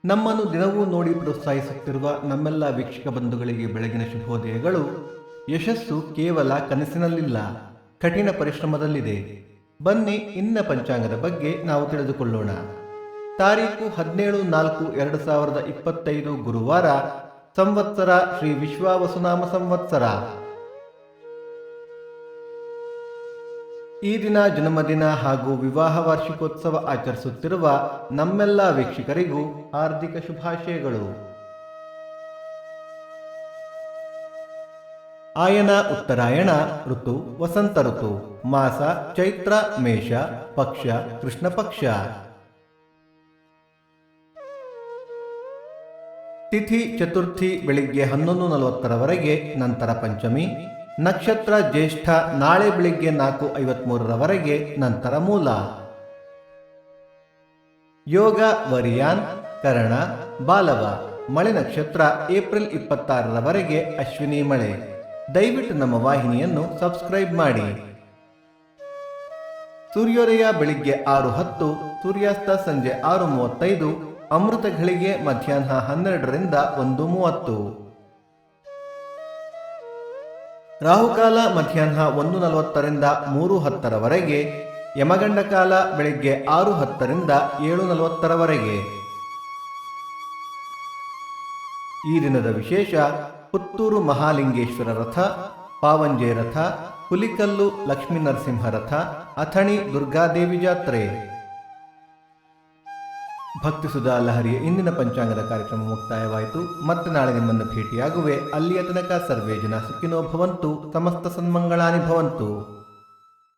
ನಮ್ಮನ್ನು ದಿನವೂ ನೋಡಿ ಪ್ರೋತ್ಸಾಹಿಸುತ್ತಿರುವ ನಮ್ಮೆಲ್ಲ ವೀಕ್ಷಕ ಬಂಧುಗಳಿಗೆ ಬೆಳಗಿನ ಶುಭೋದಯಗಳು. ಯಶಸ್ಸು ಕೇವಲ ಕನಸಿನಲ್ಲಿಲ್ಲ, ಕಠಿಣ ಪರಿಶ್ರಮದಲ್ಲಿದೆ. ಬನ್ನಿ ಇನ್ನ ಪಂಚಾಂಗದ ಬಗ್ಗೆ ನಾವು ತಿಳಿದುಕೊಳ್ಳೋಣ. ತಾರೀಕು 17/4/2025 ಗುರುವಾರ, ಸಂವತ್ಸರ ಶ್ರೀ ವಿಶ್ವಾವಸುನಾಮ ಸಂವತ್ಸರ. ಈ ದಿನ ಜನ್ಮದಿನ ಹಾಗೂ ವಿವಾಹ ವಾರ್ಷಿಕೋತ್ಸವ ಆಚರಿಸುತ್ತಿರುವ ನಮ್ಮೆಲ್ಲ ವೀಕ್ಷಕರಿಗೂ ಹಾರ್ದಿಕ ಶುಭಾಶಯಗಳು. ಆಯನ ಉತ್ತರಾಯಣ ಋತು ವಸಂತ ಋತು. ಮಾಸ ಚೈತ್ರ ಮೇಷ. ಪಕ್ಷ ಕೃಷ್ಣ ಪಕ್ಷ. ತಿಥಿ ಚತುರ್ಥಿ ಬೆಳಿಗ್ಗೆ 11:40 ನಂತರ ಪಂಚಮಿ. ನಕ್ಷತ್ರ ಜ್ಯೇಷ್ಠ ನಾಳೆ ಬೆಳಿಗ್ಗೆ 4:53 ನಂತರ ಮೂಲ. ಯೋಗ ವರಿಯಾನ್ ಕರಣ ಬಾಲವ. ಮಳೆ ನಕ್ಷತ್ರ ಏಪ್ರಿಲ್ 26 ಅಶ್ವಿನಿ ಮಳೆ. ದಯವಿಟ್ಟು ನಮ್ಮ ವಾಹಿನಿಯನ್ನು ಸಬ್ಸ್ಕ್ರೈಬ್ ಮಾಡಿ. ಸೂರ್ಯೋದಯ ಬೆಳಿಗ್ಗೆ 6:10, ಸೂರ್ಯಾಸ್ತ ಸಂಜೆ 6:35, ಅಮೃತ ಘಳಿಗೆ ಮಧ್ಯಾಹ್ನ 12ರಿಂದ 1:30. ರಾಹುಕಾಲ ಮಧ್ಯಾಹ್ನ 1:40ರಿಂದ 3:10, ಯಮಗಂಡ ಕಾಲ ಬೆಳಿಗ್ಗೆ 6:10ರಿಂದ 7:40. ಈ ದಿನದ ವಿಶೇಷ: ಪುತ್ತೂರು ಮಹಾಲಿಂಗೇಶ್ವರ ರಥ, ಪಾವಂಜೆ ರಥ, ಹುಲಿಕಲ್ಲು ಲಕ್ಷ್ಮೀ ನರಸಿಂಹ ರಥ, ಅಥಣಿ ದುರ್ಗಾದೇವಿ ಜಾತ್ರೆ. ಭಕ್ತಿ ಸುಧಾ ಲಹರಿಯ ಇಂದಿನ ಪಂಚಾಂಗದ ಕಾರ್ಯಕ್ರಮ ಮುಕ್ತಾಯವಾಯಿತು. ಮತ್ತೆ ನಾಳೆ ನಿಮ್ಮನ್ನು ಭೇಟಿಯಾಗುವೆ. ಅಲ್ಲಿಯ ತನಕ ಸರ್ವೇ ಜನ ಸುಖಿನೋ ಭವಂತು, ಸಮಸ್ತ ಸನ್ಮಂಗಳಾನಿ ಭವಂತು.